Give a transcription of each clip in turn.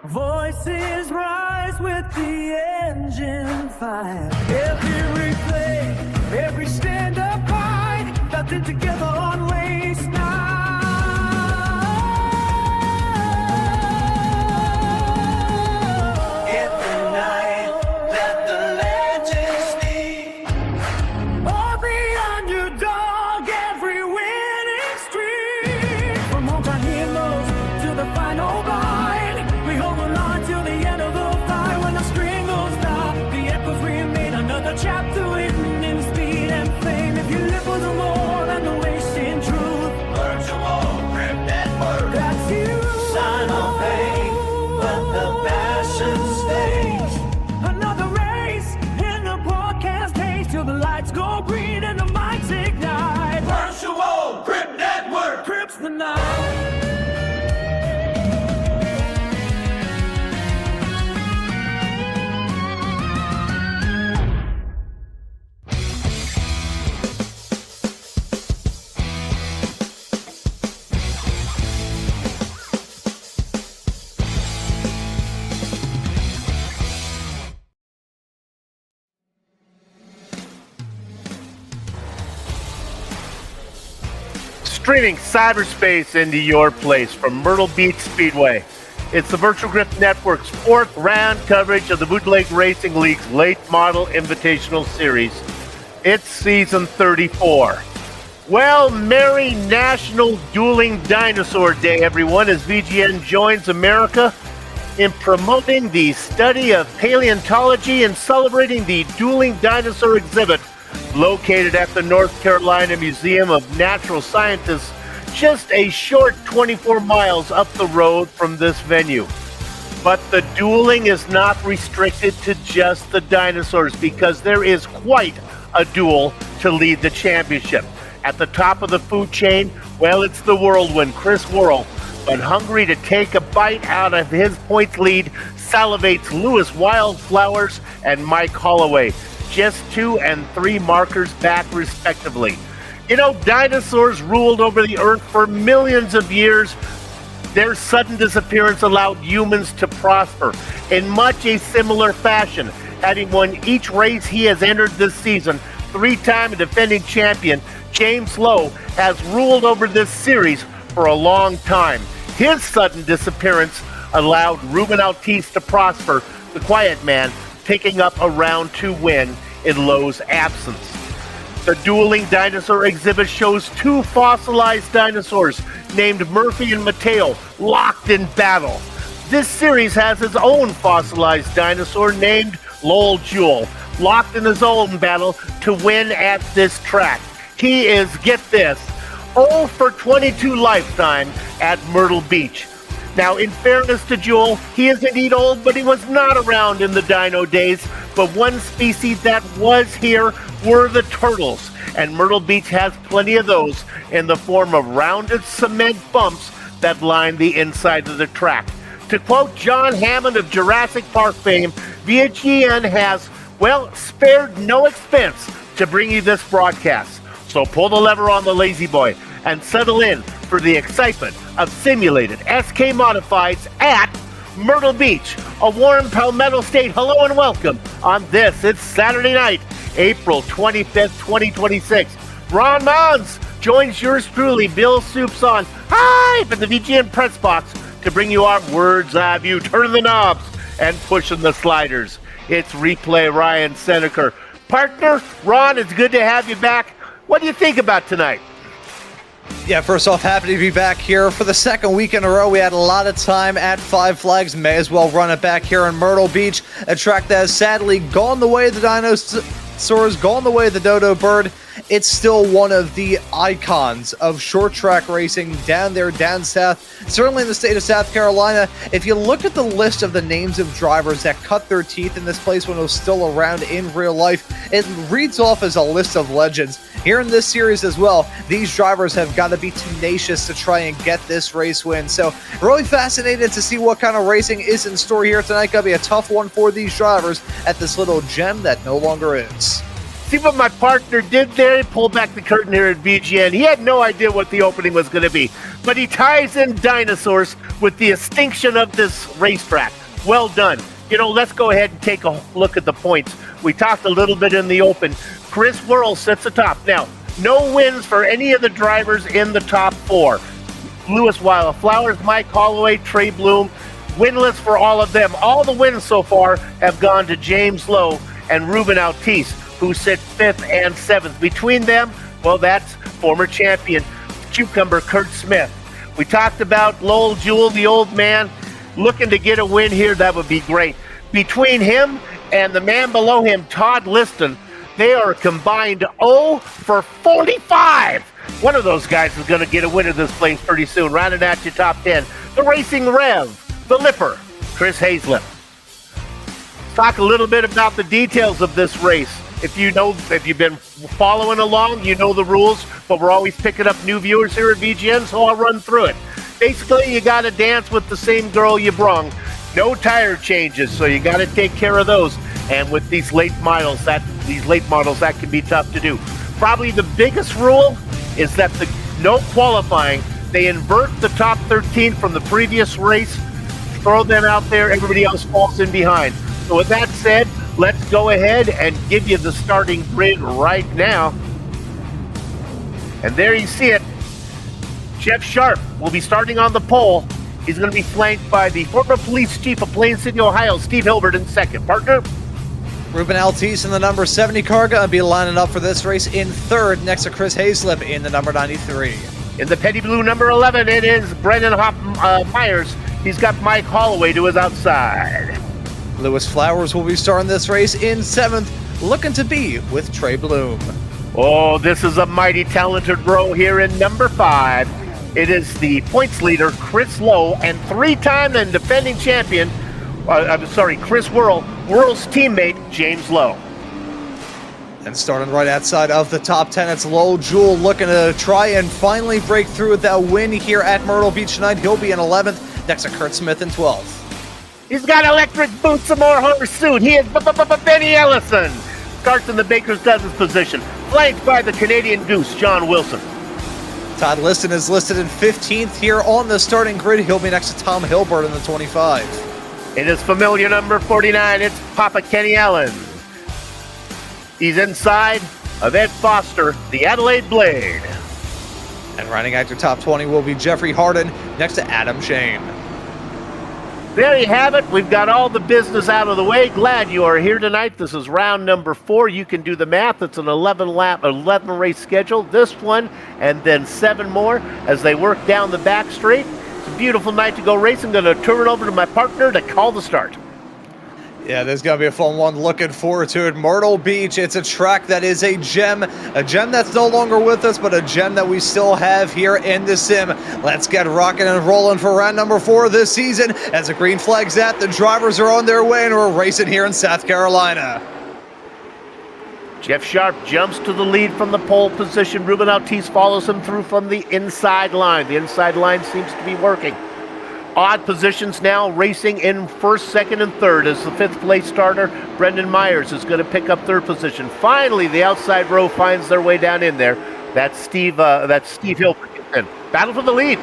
Voices rise with the engine fire. Every replay, every stand-up fight, nothing together on race night. In the night that the legends need, all the underdog, every winning streak. From hometown heroes to the final line, we hold on till the end of the fight. When the string goes down, the echoes remain. Another chapter written in speed and fame. If you live for the more than the racing truth, virtual grip network. That's you. Sign of fame, but the passion stays. Another race in the broadcast haze till the lights go green and the mics ignite. Virtual grip network grips the night. Streaming cyberspace into your place from Myrtle Beach Speedway. It's the Virtual Grip Network's fourth round coverage of the Bootleg Racing League's late model Invitational Series. It's season 34. Well, merry National Dueling Dinosaur Day, everyone, as VGN joins America in promoting the study of paleontology and celebrating the Dueling Dinosaur exhibit located at the North Carolina Museum of Natural Sciences, just a short 24 miles up the road from this venue. But the dueling is not restricted to just the dinosaurs, because there is quite a duel to lead the championship. At the top of the food chain, well, it's the whirlwind, Chris Worrell, but hungry to take a bite out of his points lead, salivates Lewis Wildflowers and Mike Holloway, just 2 and 3 markers back respectively. You know, dinosaurs ruled over the earth for millions of years. Their sudden disappearance allowed humans to prosper in much a similar fashion. Having won each race he has entered this season, 3-time defending champion James Lowe has ruled over this series for a long time. His sudden disappearance allowed Ruben Altice to prosper, the quiet man, picking up a round 2 win in Lowe's absence. The Dueling Dinosaur exhibit shows 2 fossilized dinosaurs named Murphy and Mateo locked in battle. This series has its own fossilized dinosaur named Lowell Jewell, locked in his own battle to win at this track. He is, get this, 0 for 22 lifetime at Myrtle Beach. Now, in fairness to Jewell, he is indeed old, but he was not around in the dino days. But one species that was here were the turtles, and Myrtle Beach has plenty of those in the form of rounded cement bumps that line the inside of the track. To quote John Hammond of Jurassic Park fame, VGN has, well, spared no expense to bring you this broadcast. So pull the lever on the lazy boy and settle in for the excitement of simulated SK Modifieds at Myrtle Beach, a warm Palmetto State. Hello and welcome on this. It's Saturday night, April 25th, 2026. Ron Mons joins yours truly, Bill Soupson, hi, from the VGN press box to bring you our words of you, turning the knobs and pushing the sliders. It's Replay Ryan Seneker. Partner, Ron, it's good to have you back. What do you think about tonight? Yeah, first off, happy to be back here for the second week in a row. We had a lot of time at Five Flags. May as well run it back here in Myrtle Beach, a track that has sadly gone the way of the dinosaurs, gone the way of the dodo bird. It's still one of the icons of short track racing down there, down south, certainly in the state of South Carolina. If you look at the list of the names of drivers that cut their teeth in this place when it was still around in real life, it reads off as a list of legends. Here in this series as well, these drivers have got to be tenacious to try and get this race win. So really fascinated to see what kind of racing is in store here tonight. Gonna be a tough one for these drivers at this little gem that no longer is. See what my partner did there? He pulled back the curtain here at VGN. He had no idea what the opening was going to be. but he ties in dinosaurs with the extinction of this racetrack. Well done. You know, let's go ahead and take a look at the points. We talked a little bit in the open. Chris Worrell sits atop. Now, no wins for any of the drivers in the top 4. Lewis Flowers, Mike Holloway, Trey Bloom, winless for all of them. All the wins so far have gone to James Lowe and Ruben Altice, who sit 5th and 7th. Between them, well, that's former champion Cucumber Kurt Smith. We talked about Lowell Jewell, the old man, looking to get a win here. That would be great. Between him and the man below him, Todd Liston, they are combined 0 for 45. One of those guys is going to get a win in this place pretty soon. Rounding out your top 10, the Racing Rev, the Lipper, Chris Hazlett. Let's talk a little bit about the details of this race. If you've been following along, you know the rules, but we're always picking up new viewers here at VGN, so I'll run through it. Basically, you got to dance with the same girl you brung. No tire changes, so you got to take care of those. And with these late models, that can be tough to do. Probably the biggest rule is that no qualifying. They invert the top 13 from the previous race, throw them out there, everybody else falls in behind. So with that said, let's go ahead and give you the starting grid right now. And there you see it. Jeff Sharp will be starting on the pole. He's going to be flanked by the former police chief of Plain City, Ohio, Steve Hilbert in second. Partner? Ruben Altice in the number 70 car going to be lining up for this race in 3rd, next to Chris Hazlett in the number 93. In the petty blue number 11, it is Brendan Myers. He's got Mike Holloway to his outside. Lewis Flowers will be starting this race in 7th, looking to be with Trey Bloom. Oh, this is a mighty talented row here in number 5. It is the points leader, Chris Lowe, and 3-time and defending champion, Chris Worrell, Worrell's teammate, James Lowe. And starting right outside of the top 10, it's Lowell Jewell looking to try and finally break through with that win here at Myrtle Beach tonight. He'll be in 11th, next to Kurt Smith in 12th. He's got electric boots, a more horse suit. He is Benny Ellison. Starts in the Baker's Dozens position, flanked by the Canadian Goose, John Wilson. Todd Liston is listed in 15th here on the starting grid. He'll be next to Tom Hilbert in the 25. In his familiar number 49, it's Papa Kenny Allen. He's inside of Ed Foster, the Adelaide Blade. And rounding out your top 20 will be Jeffrey Harden next to Adam Shane. There you have it. We've got all the business out of the way. Glad you are here tonight. This is round number 4. You can do the math. It's an 11 race schedule. This one and then 7 more as they work down the back straight. It's a beautiful night to go racing. I'm going to turn it over to my partner to call the start. Yeah, this is going to be a fun one. Looking forward to it. Myrtle Beach, it's a track that is a gem that's no longer with us, but a gem that we still have here in the sim. Let's get rocking and rolling for round number 4 this season. As the green flag's out, the drivers are on their way, and we're racing here in South Carolina. Jeff Sharp jumps to the lead from the pole position. Ruben Altice follows him through from the inside line. The inside line seems to be working. Odd positions now, racing in 1st, 2nd, and 3rd as the 5th place starter, Brendan Myers, is going to pick up 3rd position. Finally, the outside row finds their way down in there. That's Steve Hilbert. Battle for the lead.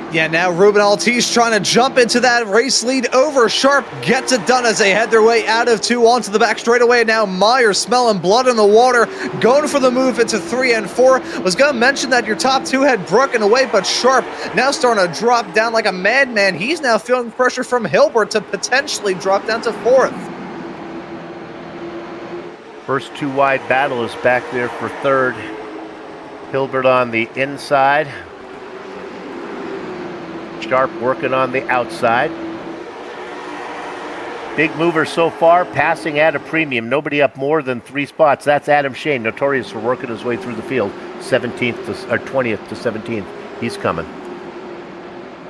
Yeah, now Ruben Altice trying to jump into that race lead over Sharp. Gets it done as they head their way out of 2 onto the back straightaway. Now Myers smelling blood in the water, going for the move into 3 and 4. Was going to mention that your top 2 had broken away, but Sharp now starting to drop down like a madman. He's now feeling pressure from Hilbert to potentially drop down to 4th. First 2 wide battle is back there for 3rd. Hilbert on the inside. Sharp working on the outside. Big mover so far, passing at a premium. Nobody up more than 3 spots. That's Adam Shane, notorious for working his way through the field. 20th to 17th. He's coming.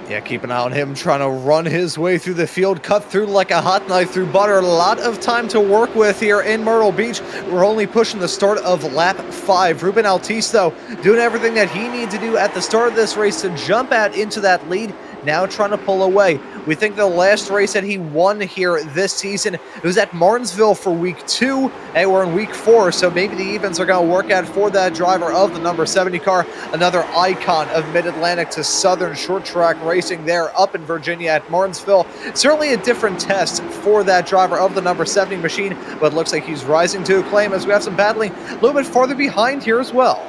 Yeah, keep an eye on him trying to run his way through the field, cut through like a hot knife through butter. A lot of time to work with here in Myrtle Beach. We're only pushing the start of lap 5. Ruben Altice, though, doing everything that he needs to do at the start of this race to jump out into that lead. Now trying to pull away. We think the last race that he won here this season, it was at Martinsville for week 2, and we're in week 4, so maybe the evens are going to work out for that driver of the number 70 car, another icon of Mid-Atlantic to Southern short track racing there up in Virginia at Martinsville. Certainly a different test for that driver of the number 70 machine, but it looks like he's rising to acclaim as we have some battling a little bit farther behind here as well.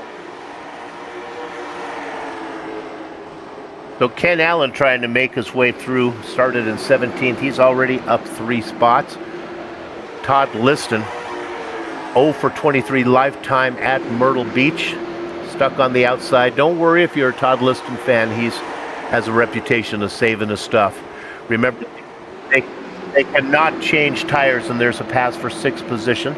So Ken Allen trying to make his way through, started in 17th. He's already up 3 spots. Todd Liston, 0 for 23 lifetime at Myrtle Beach, stuck on the outside. Don't worry if you're a Todd Liston fan. He has a reputation of saving his stuff. Remember, they cannot change tires, and there's a pass for 6th position.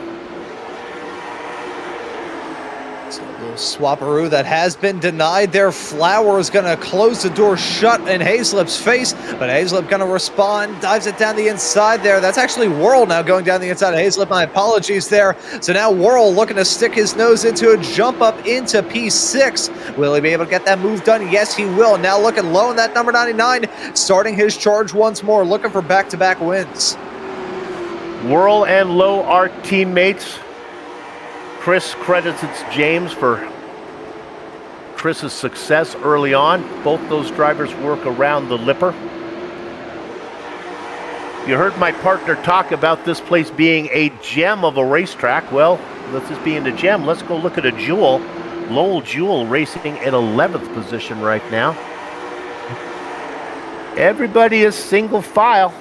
Swapperoo that has been denied there. Flower is going to close the door shut in Hazlip's face, but Hazlip going to respond, dives it down the inside there. That's actually Worrell now going down the inside of Hazlip. My apologies there. So now Worrell looking to stick his nose into a jump up into P6. Will he be able to get that move done? Yes, he will. Now looking low in that number 99, starting his charge once more, looking for back-to-back wins. Worrell and Lowe are teammates. Chris credits James for Chris's success early on. Both those drivers work around the lipper. You heard my partner talk about this place being a gem of a racetrack. Well, this is being a gem. Let's go look at a jewel. Lowell Jewel racing in 11th position right now. Everybody is single file.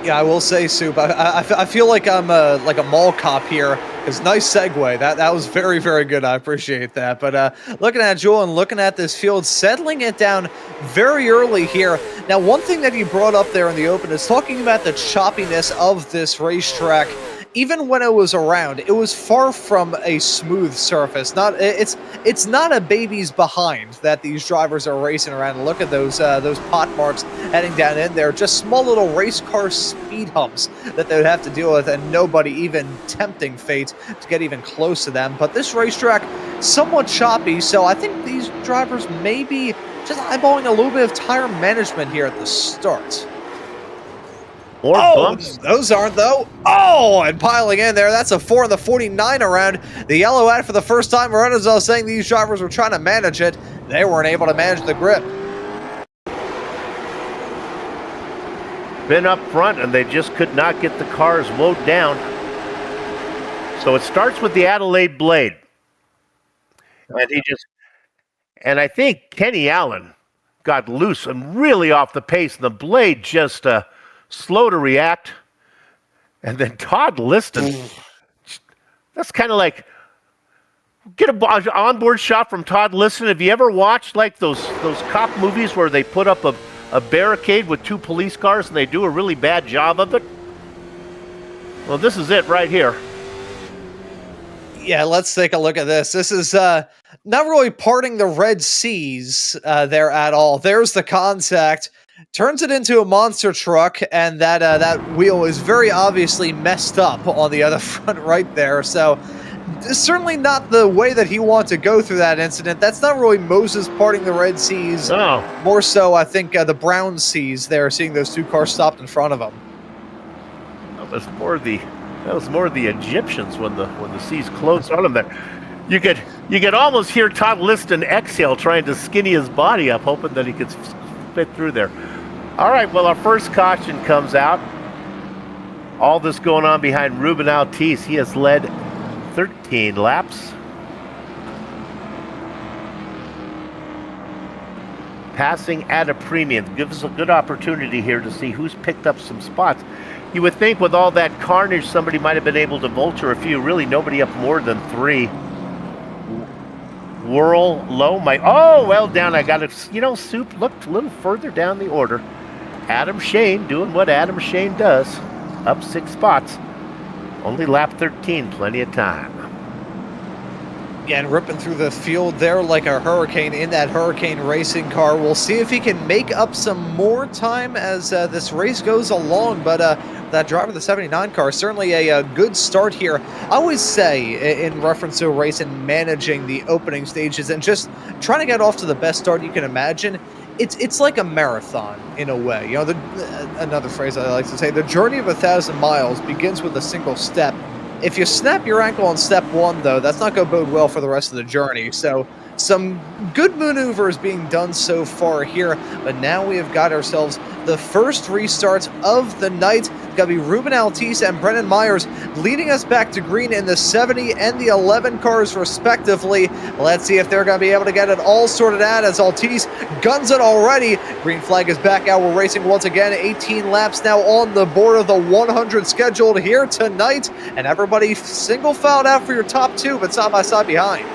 Yeah, I will say, Soup, I feel like I'm like a mall cop here. Because nice segue. That was very, very good. I appreciate that. But looking at Joel and looking at this field, settling it down very early here. Now, one thing that you brought up there in the open is talking about the choppiness of this racetrack. Even when it was around, it was far from a smooth surface. It's not a baby's behind that these drivers are racing around. And look at those pot marks heading down in there. Just small little race car speed humps that they would have to deal with, and nobody even tempting fate to get even close to them. But this racetrack, somewhat choppy, so I think these drivers may be just eyeballing a little bit of tire management here at the start. More bumps. Those aren't, though. Oh, and piling in there. That's a 4 in the 49 around. The yellow ad for the first time around, as I was saying, these drivers were trying to manage it. They weren't able to manage the grip. Been up front, and they just could not get the cars mowed down. So it starts with the Adelaide blade. And I think Kenny Allen got loose and really off the pace, and the blade just slow to react. And then Todd Liston, that's kind of like, get an onboard shot from Todd Liston. Have you ever watched like those cop movies where they put up a barricade with 2 police cars and they do a really bad job of it? Well, this is it right here. Yeah, let's take a look at this. This is not really parting the Red Seas there at all. There's the contact. Turns it into a monster truck, and that wheel is very obviously messed up on the other front right there. So certainly not the way that he wanted to go through that incident. That's not really Moses parting the Red Seas. No. More so, I think, the Brown Seas there, seeing those 2 cars stopped in front of him. That was more the Egyptians when the seas closed on them there. You could almost hear Todd Liston exhale, trying to skinny his body up, hoping that he could fit through there. All right, well, our first caution comes out. All this going on behind Ruben Altice. He has led 13 laps. Passing at a premium gives us a good opportunity here to see who's picked up some spots. You would think with all that carnage, somebody might have been able to vulture a few. Really, nobody up more than 3. Worrell, Lowe, well, down. I got it. Soup looked a little further down the order. Adam Shane doing what Adam Shane does. Up 6 spots. Only lap 13, plenty of time. Yeah, and ripping through the field there like a hurricane in that Hurricane racing car. We'll see if he can make up some more time as this race goes along. But that driver of the 79 car, certainly a good start here. I always say, in reference to a race and managing the opening stages and just trying to get off to the best start you can imagine, it's like a marathon in a way. You know, another phrase I like to say: the journey of 1,000 miles begins with a single step. If you snap your ankle on step one, though, that's not going to bode well for the rest of the journey. So some good maneuvers being done so far here, but now we have got ourselves the first restarts of the night. It's going to be Ruben Altisse and Brennan Myers leading us back to green in the 70 and the 11 cars respectively. Let's see if they're going to be able to get it all sorted out as Altisse guns it already. Green flag is back out. We're racing once again. 18 laps now on the board of the 100 scheduled here tonight, and everybody single filed out for your top two, but side by side behind.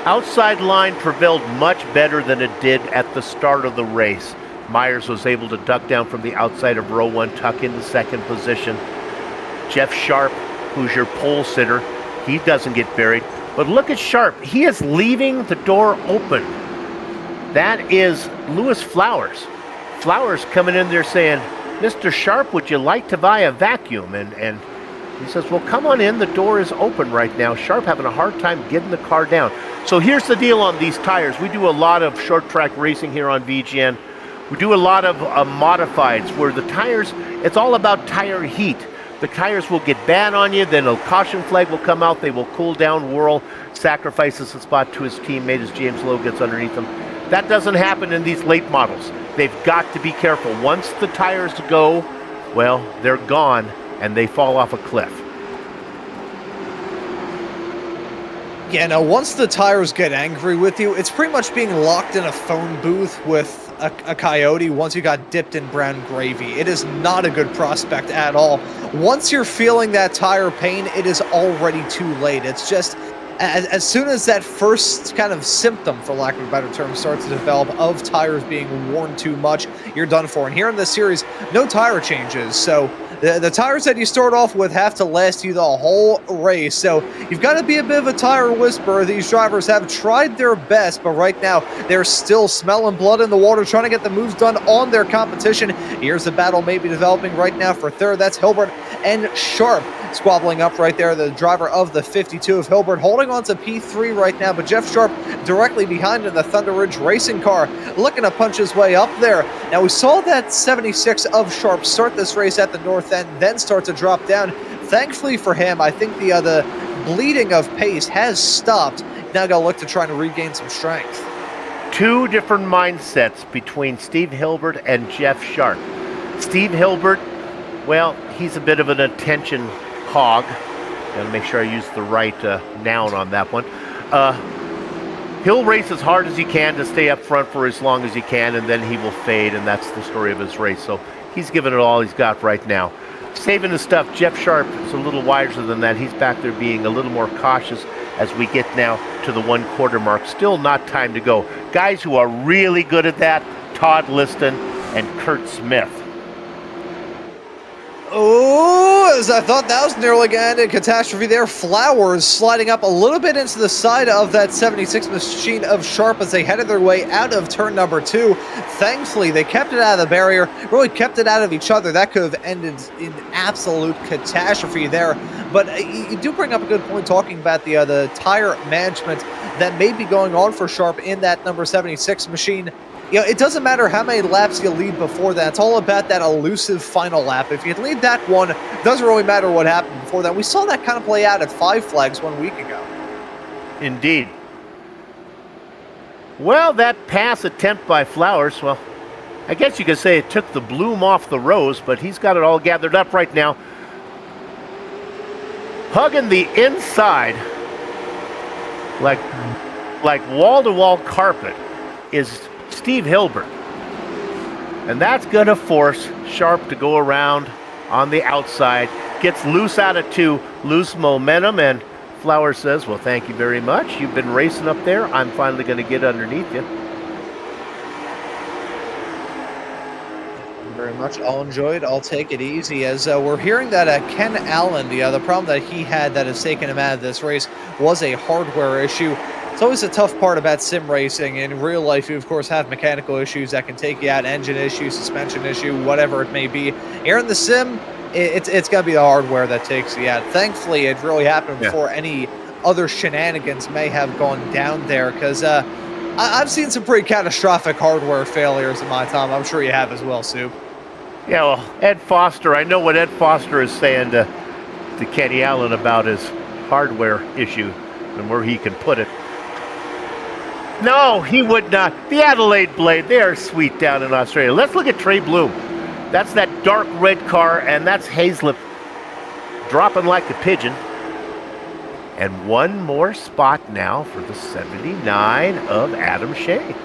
Outside line prevailed much better than it did at the start of the race. Myers was able to duck down from the outside of row one, tuck into second position. Jeff Sharp, who's your pole sitter, he doesn't get buried. But look at Sharp. He is leaving the door open. That is Lewis Flowers. Flowers coming in there saying, "Mr. Sharp, would you like to buy a vacuum?" And he says, "Well, come on in. The door is open right now." Sharp having a hard time getting the car down. So here's the deal on these tires. We do a lot of short track racing here on VGN. We do a lot of modifieds where the tires, it's all about tire heat. The tires will get bad on you, then a caution flag will come out, they will cool down, whirl, sacrifices a spot to his teammate as James Lowe gets underneath them. That doesn't happen in these late models. They've got to be careful. Once the tires go, well, they're gone and they fall off a cliff. Yeah, no, once the tires get angry with you, it's pretty much being locked in a phone booth with a coyote once you got dipped in brown gravy. It is not a good prospect at all. Once you're feeling that tire pain, it is already too late. It's just, as soon as that first kind of symptom, for lack of a better term, starts to develop of tires being worn too much, you're done for. And here in this series, no tire changes, so the tires that you start off with have to last you the whole race. So you've got to be a bit of a tire whisperer. These drivers have tried their best, but right now they're still smelling blood in the water, trying to get the moves done on their competition. Here's the battle maybe developing right now for third. That's Hilbert and Sharp squabbling up right there. The driver of the 52 of Hilbert holding on to P3 right now, but Jeff Sharp directly behind in the Thunder Ridge racing car, looking to punch his way up there. Now we saw that 76 of Sharp start this race at the north end, then start to drop down. Thankfully for him, I think the bleeding of pace has stopped. Now got to look to try to regain some strength. Two different mindsets between Steve Hilbert and Jeff Sharp. Steve Hilbert, well, he's a bit of an attention hog. Gotta make sure I use the right noun on that one. He'll race as hard as he can to stay up front for as long as he can, and then he will fade, and that's the story of his race. So he's giving it all he's got right now. Saving his stuff. Jeff Sharp is a little wiser than that. He's back there being a little more cautious as we get now to the 1/4 mark. Still not time to go. Guys who are really good at that, Todd Liston and Kurt Smith. Oh, as I thought that was nearly going to end in catastrophe there. Flowers sliding up a little bit into the side of that 76 machine of Sharp as they headed their way out of turn number 2. Thankfully, they kept it out of the barrier, really kept it out of each other. That could have ended in absolute catastrophe there. But you do bring up a good point talking about the tire management that may be going on for Sharp in that number 76 machine. You know, it doesn't matter how many laps you lead before that. It's all about that elusive final lap. If you lead that one, it doesn't really matter what happened before that. We saw that kind of play out at Five Flags 1 week ago. Indeed. Well, that pass attempt by Flowers, well, I guess you could say it took the bloom off the rose, but he's got it all gathered up right now. Hugging the inside like wall-to-wall carpet is Steve Hilbert. And that's going to force Sharp to go around on the outside. Gets loose out of 2, loose momentum, and Flowers says, well, thank you very much. You've been racing up there. I'm finally going to get underneath you. Very much. I'll enjoy it. I'll take it easy. As we're hearing that Ken Allen, the problem that he had that has taken him out of this race was a hardware issue. It's always a tough part about sim racing. In real life, you of course have mechanical issues that can take you out, engine issue, suspension issue, whatever it may be. Here in the sim, it's going to be the hardware that takes you out. Thankfully, it really happened before any other shenanigans may have gone down there, because I've seen some pretty catastrophic hardware failures in my time. I'm sure you have as well, Soup. Yeah, well, Ed Foster, I know what Ed Foster is saying to Kenny Allen about his hardware issue and where he can put it. No, he would not. The Adelaide Blade, they are sweet down in Australia. Let's look at Trey Bloom. That's that dark red car, and that's Hazlip dropping like a pigeon. And one more spot now for the 79 of Adam Shea.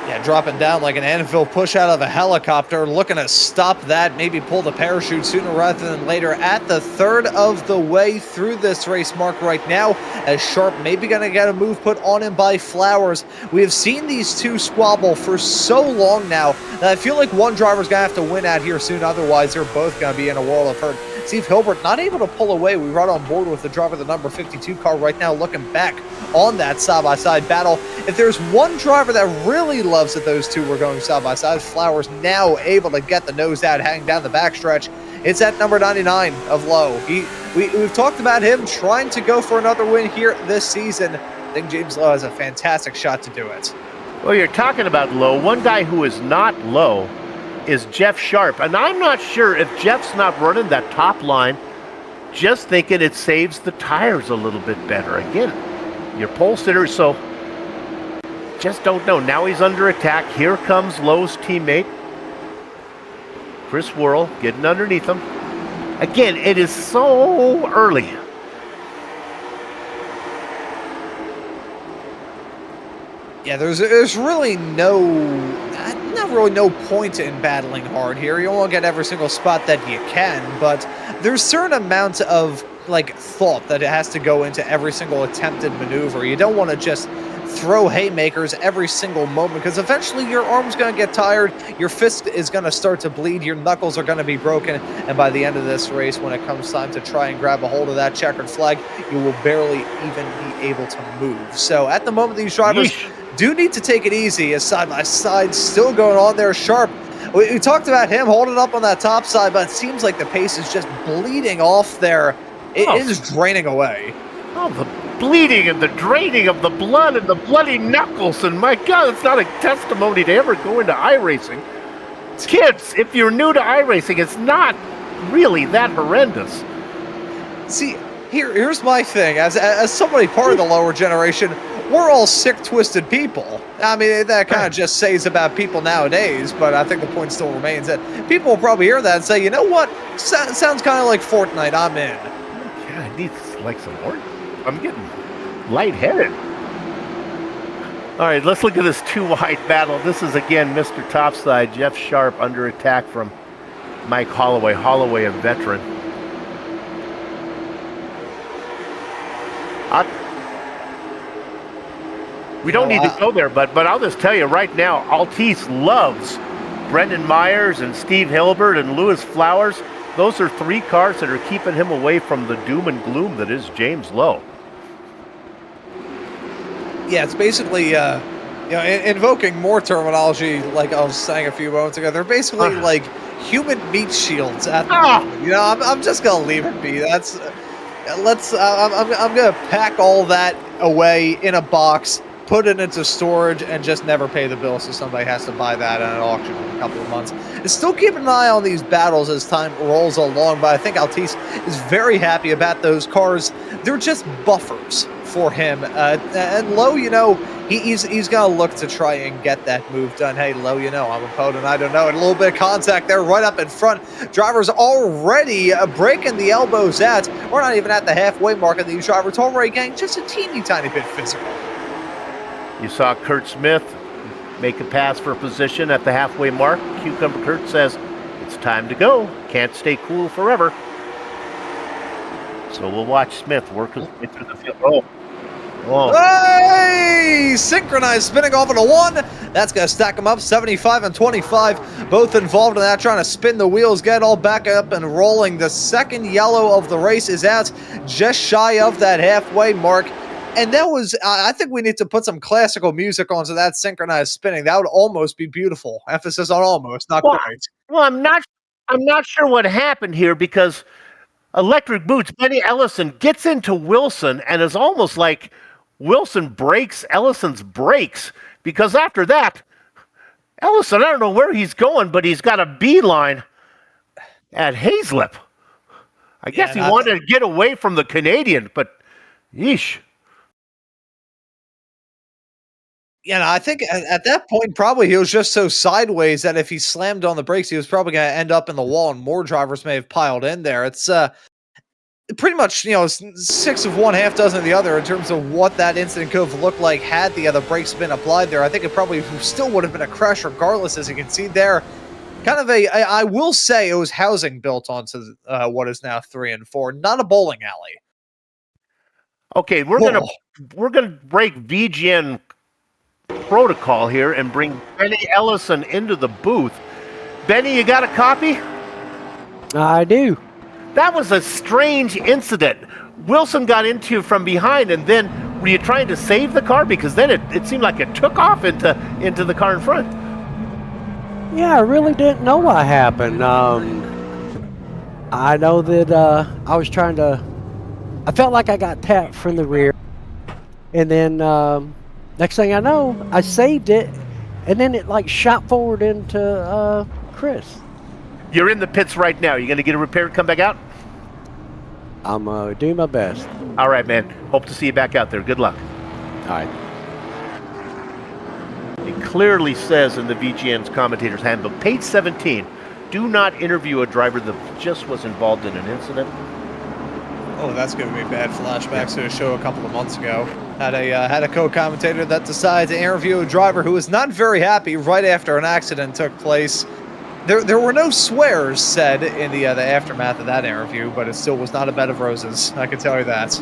Yeah, dropping down like an anvil push out of a helicopter, looking to stop that, maybe pull the parachute sooner rather than later at the third of the way through this race mark right now, as Sharp maybe going to get a move put on him by Flowers. We have seen these two squabble for so long now that I feel like one driver's going to have to win out here soon, otherwise they're both going to be in a world of hurt. Steve Hilbert not able to pull away. We right on board with the driver of the number 52 car right now, looking back on that side-by-side battle. If there's one driver that really loves that those two were going side-by-side, Flowers now able to get the nose out, hang down the backstretch. It's at number 99 of Lowe. We've talked about him trying to go for another win here this season. I think James Lowe has a fantastic shot to do it. Well, you're talking about Lowe. One guy who is not Lowe is Jeff Sharp. And I'm not sure if Jeff's not running that top line, just thinking it saves the tires a little bit better. Again, your pole sitter, so just don't know. Now he's under attack. Here comes Lowe's teammate, Chris Worrell, getting underneath him. Again, it is so early. Yeah, there's really not really no point in battling hard here. You won't get every single spot that you can, but there's certain amounts of thought that it has to go into every single attempted maneuver. You don't want to just throw haymakers every single moment, because eventually your arm's going to get tired, your fist is going to start to bleed, your knuckles are going to be broken, and by the end of this race, when it comes time to try and grab a hold of that checkered flag, you will barely even be able to move. So at the moment, these drivers do need to take it easy, as side-by-side still going on there. Sharp, we talked about him holding up on that top side, but it seems like the pace is just bleeding off there. It is draining away. Oh, the bleeding and the draining of the blood and the bloody knuckles. And my God, it's not a testimony to ever go into iRacing. Kids, if you're new to iRacing, it's not really that horrendous. See, here's my thing. As somebody part of the lower generation, we're all sick, twisted people. I mean, that kind of just says about people nowadays, but I think the point still remains that people will probably hear that and say, you know what? Sounds kind of like Fortnite. I'm in. Yeah, I need some more. I'm getting lightheaded. All right, let's look at this two-wide battle. This is, again, Mr. Topside, Jeff Sharp under attack from Mike Holloway. Holloway, a veteran. We don't need to go there, but I'll just tell you right now, Altice loves Brendan Myers and Steve Hilbert and Lewis Flowers. Those are three cars that are keeping him away from the doom and gloom that is James Lowe. Yeah, it's basically, invoking more terminology like I was saying a few moments ago. They're basically like human meat shields at the moment. You know, I'm just gonna leave it be. I'm gonna pack all that away in a box, put it into storage, and just never pay the bill, so somebody has to buy that at an auction in a couple of months. And still keep an eye on these battles as time rolls along, but I think Altice is very happy about those cars. They're just buffers for him. And Lowe, he's going to look to try and get that move done. Hey, Lowe, I'm a opponent. I don't know. And a little bit of contact there right up in front. Drivers already breaking the elbows out. We're not even at the halfway mark of these drivers already getting just a teeny tiny bit physical. You saw Kurt Smith make a pass for position at the halfway mark. Cucumber Kurt says, it's time to go. Can't stay cool forever. So we'll watch Smith work his way through the field. Oh. Hey! Synchronized spinning off into one. That's going to stack them up 75 and 25. Both involved in that, trying to spin the wheels, get all back up and rolling. The second yellow of the race is out, just shy of that halfway mark. And that was, I think we need to put some classical music onto that synchronized spinning. That would almost be beautiful. Emphasis on almost, not quite. Well, I'm not sure what happened here, because Electric Boots, Benny Ellison gets into Wilson and is almost like Wilson breaks Ellison's brakes because after that, Ellison, I don't know where he's going, but he's got a beeline at Hazlip. I guess he wanted to get away from the Canadian, but yeesh. Yeah, I think at that point, probably he was just so sideways that if he slammed on the brakes, he was probably going to end up in the wall, and more drivers may have piled in there. It's pretty much, six of one, half dozen of the other in terms of what that incident could have looked like had the other brakes been applied there. I think it probably still would have been a crash regardless, as you can see there. Kind of I will say it was housing built onto what is now 3 and 4, not a bowling alley. Okay, we're gonna break VGN protocol here and bring Benny Ellison into the booth. Benny, you got a copy? I do. That was a strange incident. Wilson got into you from behind, and then were you trying to save the car? Because then it seemed like it took off into the car in front. Yeah, I really didn't know what happened. I know that I was trying to... I felt like I got tapped from the rear. And then next thing I know, I saved it, and then it like shot forward into Chris. You're in the pits right now. You going to get it repaired and come back out? I'm doing my best. All right, man. Hope to see you back out there. Good luck. All right. It clearly says in the VGN's commentator's handbook, page 17, do not interview a driver that just was involved in an incident. Oh, that's going to be bad flashbacks to a show a couple of months ago. Had a co-commentator that decided to interview a driver who was not very happy right after an accident took place. There were no swears said in the aftermath of that interview, but it still was not a bed of roses. I can tell you that.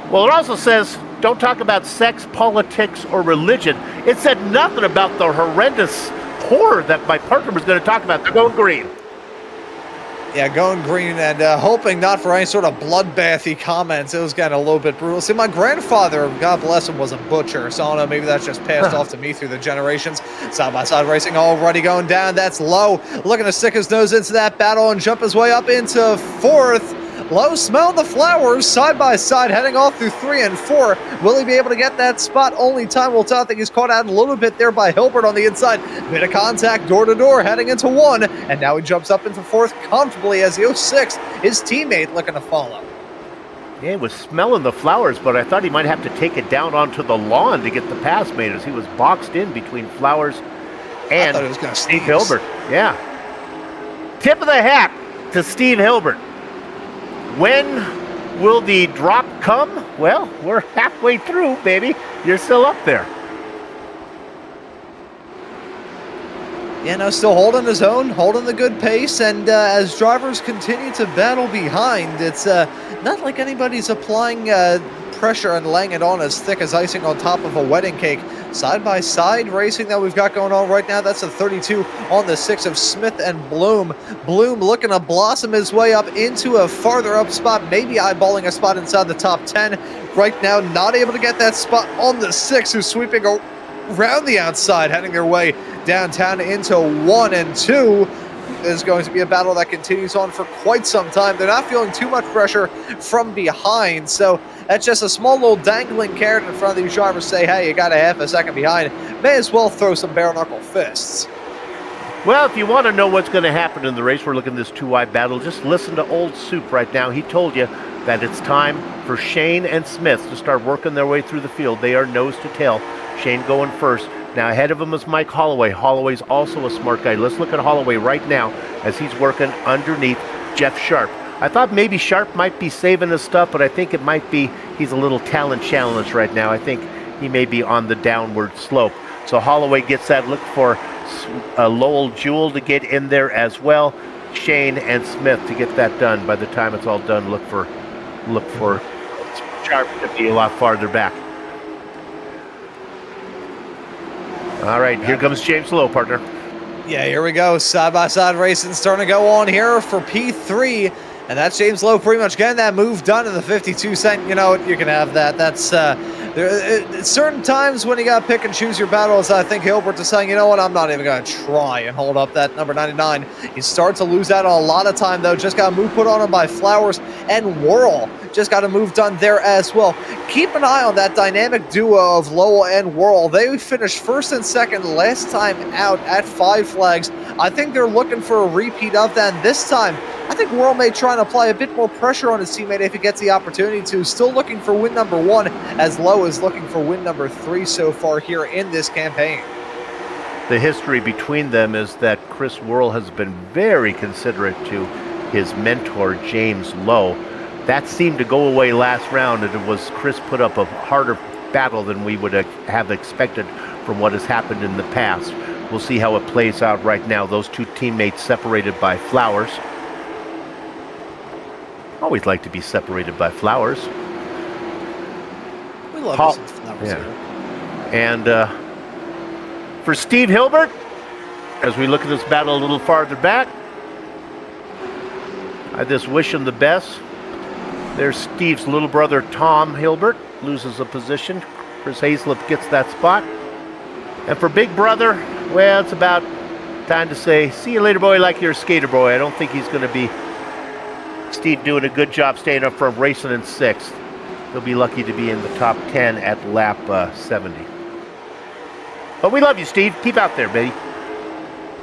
Well, it also says don't talk about sex, politics, or religion. It said nothing about the horrendous horror that my partner was going to talk about. They're going green. Yeah, going green and hoping not for any sort of bloodbathy comments. It was getting a little bit brutal. See, my grandfather, God bless him, was a butcher, so I don't know, maybe that's just passed off to me through the generations. Side-by-side racing already going down. That's Lowe looking to stick his nose into that battle and jump his way up into fourth. Lowe smelled the flowers side by side, heading off through 3 and 4. Will he be able to get that spot? Only time will tell. I think he's caught out a little bit there by Hilbert on the inside. Bit of contact door to door, heading into 1, and now he jumps up into 4th comfortably as the 06, his teammate, looking to follow. Yeah, he was smelling the flowers, but I thought he might have to take it down onto the lawn to get the pass made, as he was boxed in between Flowers and Steve Hilbert. Yeah. Tip of the hat to Steve Hilbert. When will the drop come? Well, we're halfway through, baby. You're still up there. Yeah, no, still holding his own, holding the good pace, and as drivers continue to battle behind, it's not like anybody's applying pressure and laying it on as thick as icing on top of a wedding cake. Side-by-side racing that we've got going on right now. That's a 32 on the 6 of Smith and Bloom. Bloom looking to blossom his way up into a farther up spot, maybe eyeballing a spot inside the top 10. Right now, not able to get that spot on the 6, who's sweeping around the outside, heading their way downtown into 1 and 2. Is going to be a battle that continues on for quite some time. They're not feeling too much pressure from behind, so that's just a small little dangling carrot in front of these drivers. Say, hey, you got a half a second behind. May as well throw some bare knuckle fists. Well, if you want to know what's going to happen in the race, we're looking at this two-wide battle. Just listen to Old Soup right now. He told you that it's time for Shane and Smith to start working their way through the field. They are nose to tail. Shane going first. Now ahead of him is Mike Holloway. Holloway's also a smart guy. Let's look at Holloway right now as he's working underneath Jeff Sharp. I thought maybe Sharp might be saving his stuff, but I think it might be he's a little talent challenged right now. I think he may be on the downward slope. So Holloway gets that. Look for Lowell Jewell to get in there as well. Shane and Smith to get that done. By the time it's all done, look for Sharp to be a lot farther back. All right, here comes James Lowe, partner. Yeah, here we go. Side-by-side racing starting to go on here for P3. And that's James Lowe pretty much getting that move done in the 52 cent. You know what? You can have that. That's certain times when you got to pick and choose your battles. I think Hilbert is saying, you know what? I'm not even going to try and hold up that number 99. He starts to lose out on a lot of time, though. Just got a move put on him by Flowers and Whirl. Just got a move done there as well. Keep an an eye on that dynamic duo of Lowell and Worrell. They finished first and second last time out at 5 Flags. I think they're looking for a repeat of that. And this time, I think Worrell may try and apply a bit more pressure on his teammate if he gets the opportunity to. Still looking for win number 1, as Lowe is looking for win number 3 so far here in this campaign. The history between them is that Chris Worrell has been very considerate to his mentor, James Lowe. That seemed to go away last round, and it was Chris put up a harder battle than we would have expected from what has happened in the past. We'll see how it plays out right now. Those two teammates separated by flowers. Always like to be separated by flowers. We love some flowers here. And for Steve Hilbert, as we look at this battle a little farther back, I just wish him the best. There's Steve's little brother, Tom Hilbert, loses a position. Chris Hazlip gets that spot. And for big brother, well, it's about time to say, see you later, boy, like you're a skater boy. I don't think he's going to be, Steve doing a good job staying up front, racing in 6th. He'll be lucky to be in the top 10 at lap 70. But we love you, Steve. Keep out there, baby.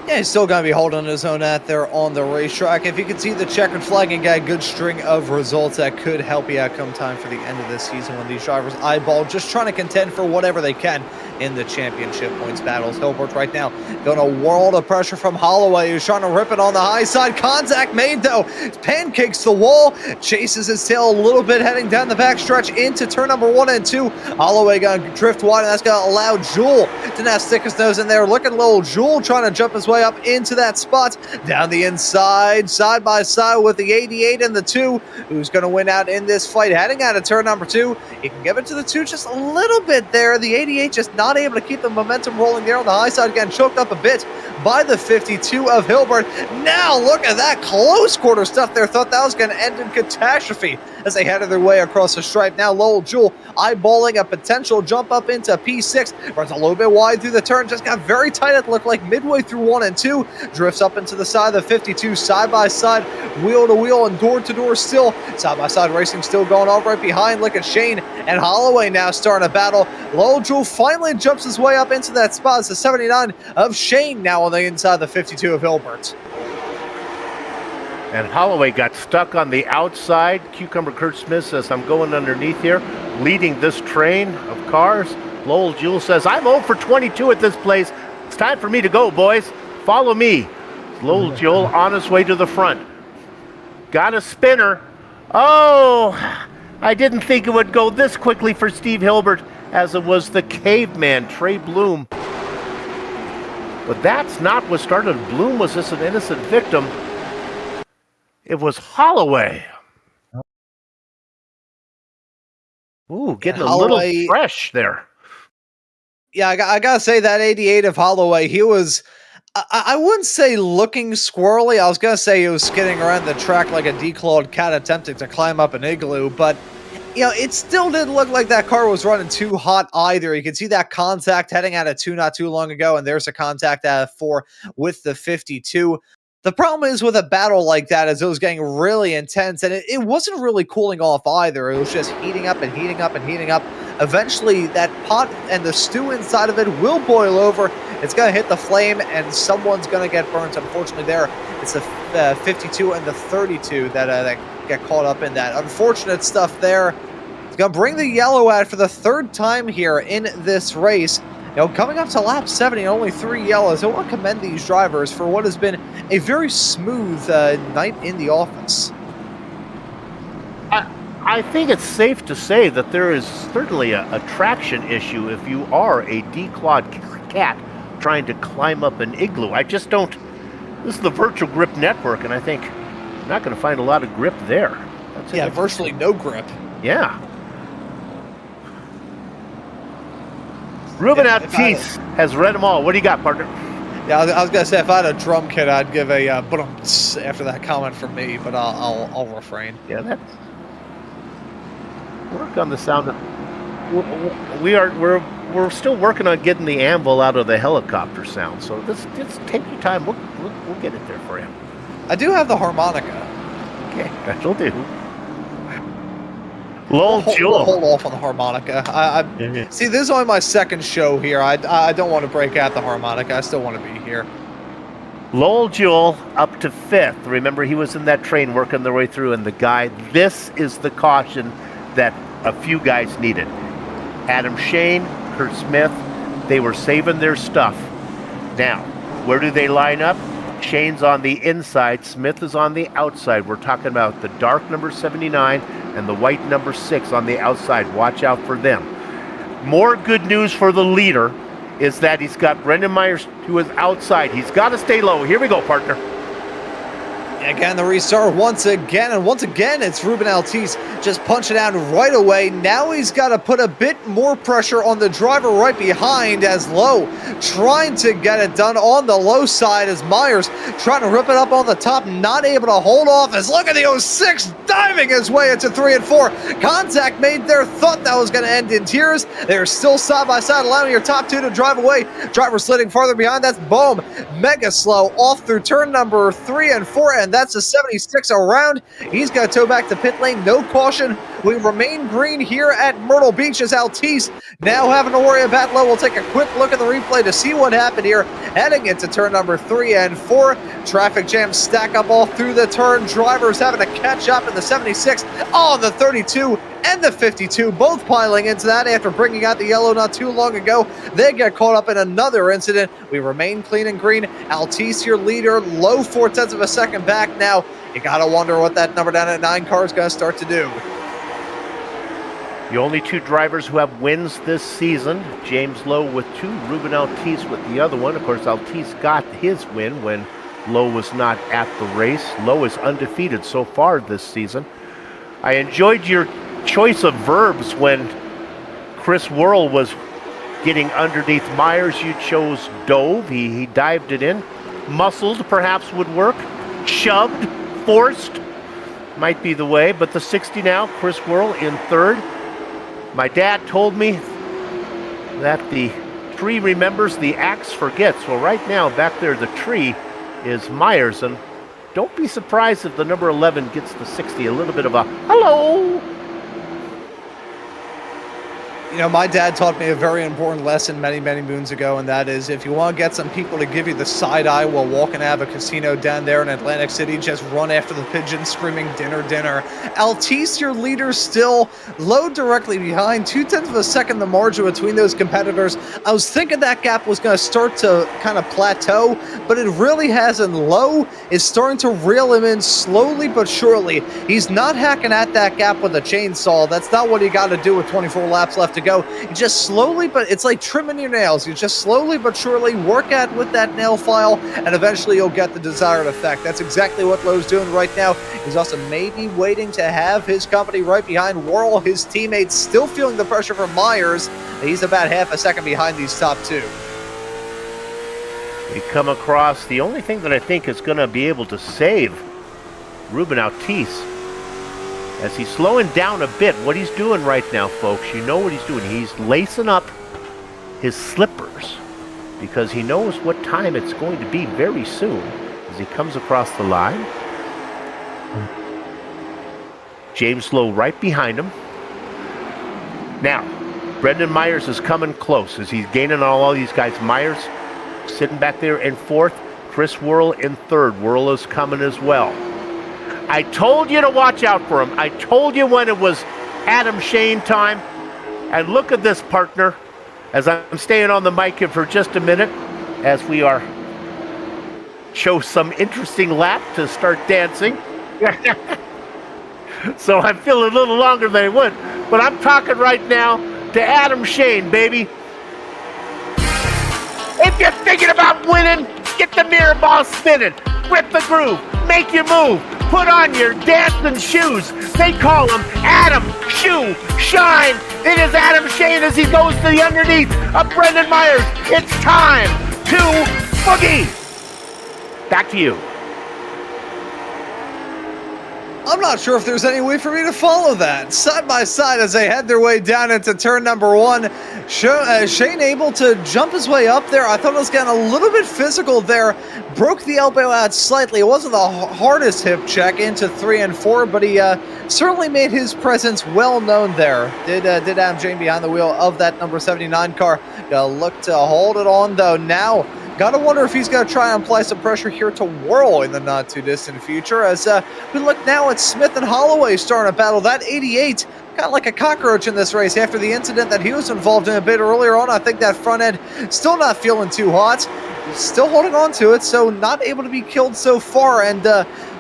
Yeah, he's still going to be holding his own out there on the racetrack. If you can see the checkered flag and get a good string of results, that could help you out come time for the end of this season when these drivers eyeball just trying to contend for whatever they can in the championship points battles. Hilbert right now going to world of pressure from Holloway, who's trying to rip it on the high side. Contact made, though. Pancakes the wall, chases his tail a little bit, heading down the backstretch into turn number 1 and 2. Holloway going to drift wide, and that's going to allow Jewel to now stick his nose in there. Looking low, Jewel trying to jump his way up into that spot. Down the inside, side by side with the 88 and the 2. Who's going to win out in this fight? Heading out of turn number 2. He can give it to the 2 just a little bit there. The 88 just not able to keep the momentum rolling there on the high side. Again, choked up a bit by the 52 of Hilbert. Now look at that close quarter stuff there. Thought that was going to end in catastrophe as they headed their way across the stripe. Now Lowell Jewell eyeballing a potential jump up into P6. Runs a little bit wide through the turn. Just got very tight. It looked like midway through 1 and 2. Drifts up into the side of the 52, side by side, wheel to wheel, and door to door still. Side by side racing still going on right behind. Look at Shane and Holloway now starting a battle. Lowell Jewell finally jumps his way up into that spot. It's the 79 of Shane now on the inside of the 52 of Hilbert. And Holloway got stuck on the outside. Cucumber Kurt Smith says, I'm going underneath here, leading this train of cars. Lowell Jewell says, I'm 0 for 22 at this place. It's time for me to go, boys. Follow me. Lowell Jewell on his way to the front. Got a spinner. Oh, I didn't think it would go this quickly for Steve Hilbert, as it was the caveman, Trey Bloom. But that's not what started. Bloom was just an innocent victim. It was Holloway. Ooh, getting a little fresh there. Yeah, I gotta say that 88 of Holloway, he was, I wouldn't say looking squirrely. I was gonna say he was skidding around the track like a declawed cat attempting to climb up an igloo, but you know, it still didn't look like that car was running too hot either. You can see that contact heading out of 2 not too long ago, and there's a contact out of 4 with the 52. The problem is with a battle like that is it was getting really intense, and it wasn't really cooling off either. It was just heating up and heating up and heating up. Eventually, that pot and the stew inside of it will boil over. It's going to hit the flame, and someone's going to get burnt. Unfortunately, there, it's the 52 and the 32 that get caught up in that. Unfortunate stuff there. It's going to bring the yellow out for the 3rd time here in this race. You know, coming up to lap 70, only 3 yellows. I want to commend these drivers for what has been a very smooth night in the office. I think it's safe to say that there is certainly a traction issue if you are a declawed cat trying to climb up an igloo. I just don't. This is the virtual grip network, and I think you're not going to find a lot of grip there. Yeah, virtually no grip. Yeah. Ruben Aptise has read them all. What do you got, partner? Yeah, I was going to say, if I had a drum kit, I'd give a after that comment from me, but I'll refrain. Yeah, that's... Work on the sound. We're still working on getting the anvil out of the helicopter sound, so just take your time. We'll get it there for you. I do have the harmonica. Okay, that'll do. Lowell We'll Jewell. hold off on the harmonica. See, this is only my second show here. I don't want to break out the harmonica. I still want to be here. Lowell Jewell up to 5th. Remember, he was in that train working their way through, and the guy, this is the caution that a few guys needed. Adam Shane, Kurt Smith, they were saving their stuff. Now, where do they line up? Shane's on the inside, Smith is on the outside. We're talking about the dark number 79 and the white number 6 on the outside. Watch out for them. More good news for the leader is that he's got Brendan Myers, who is outside. He's got to stay low. Here we go, partner. Again, the restart once again, and once again, it's Ruben Altice just punching out right away. Now he's got to put a bit more pressure on the driver right behind as Lowe trying to get it done on the low side as Myers trying to rip it up on the top, not able to hold off as look at the 06 diving his way into 3 and 4. Contact made there, thought that was going to end in tears. They're still side by side, allowing your top two to drive away. Driver sliding farther behind, that's Bohm. Mega slow off through turn number 3 and 4, and that's a 76 around. He's got to tow back to pit lane. No caution. We remain green here at Myrtle Beach as Altice now having to worry about Lowe. We'll take a quick look at the replay to see what happened here. Heading into turn number 3 and 4. Traffic jams stack up all through the turn. Drivers having to catch up in the 76 on the 32 and the 52, both piling into that after bringing out the yellow not too long ago. They get caught up in another incident. We remain clean and green. Altice, your leader, low 0.4 of a second back now. You gotta wonder what that number down at 9 car is gonna start to do. The only 2 drivers who have wins this season, James Lowe with 2, Ruben Altice with the other one. Of course, Altice got his win when Lowe was not at the race. Lowe is undefeated so far this season. I enjoyed your choice of verbs when Chris Worrell was getting underneath Myers. You chose dove. He dived it in. Muscled perhaps would work. Shoved, forced might be the way, but the 60 now, Chris Worrell in 3rd. My dad told me that the tree remembers, the axe forgets. Well, right now back there the tree is Myers, and don't be surprised if the number 11 gets the 60. A little bit of a hello. You know, my dad taught me a very important lesson many, many moons ago, and that is if you want to get some people to give you the side eye while walking out of a casino down there in Atlantic City, just run after the pigeon screaming, dinner, dinner. Altice, your leader, still low directly behind. 0.2 of a second the margin between those competitors. I was thinking that gap was going to start to kind of plateau, but it really hasn't. Low is starting to reel him in slowly but surely. He's not hacking at that gap with a chainsaw. That's not what you got to do with 24 laps left to go. You just slowly, but it's like trimming your nails. You just slowly but surely work at with that nail file, and eventually you'll get the desired effect. That's exactly what Lowe's doing right now. He's also maybe waiting to have his company right behind Worrell. His teammates still feeling the pressure from Myers. He's about half a second behind these top 2. We come across the only thing that I think is going to be able to save Ruben Altice as he's slowing down a bit. What he's doing right now, folks, you know what he's doing. He's lacing up his slippers because he knows what time it's going to be very soon as he comes across the line. James Lowe right behind him. Now, Brendan Myers is coming close as he's gaining on all these guys. Myers sitting back there in 4th. Chris Worrell in 3rd. Worrell is coming as well. I told you to watch out for him. I told you when it was Adam Shane time. And look at this, partner, as I'm staying on the mic here for just a minute, as we are show some interesting lap to start dancing. So I feel a little longer than I would. But I'm talking right now to Adam Shane, baby. If you're thinking about winning, get the mirror ball spinning. Rip the groove. Make your move. Put on your dancing shoes. They call him Adam Shoe Shine. It is Adam Shane as he goes to the underneath of Brendan Myers. It's time to boogie. Back to you. I'm not sure if there's any way for me to follow that. Side by side as they head their way down into turn number 1. Shane able to jump his way up there. I thought it was getting a little bit physical there. Broke the elbow out slightly. It wasn't the hardest hip check into 3 and 4, but he certainly made his presence well known there. Did Adam Shane behind the wheel of that number 79 car. Gonna look to hold it on though now. Gotta wonder if he's going to try and apply some pressure here to Whirl in the not-too-distant future as we look now at Smith and Holloway starting a battle. That 88, kind of like a cockroach in this race after the incident that he was involved in a bit earlier on. I think that front end still not feeling too hot. Still holding on to it, so not able to be killed so far and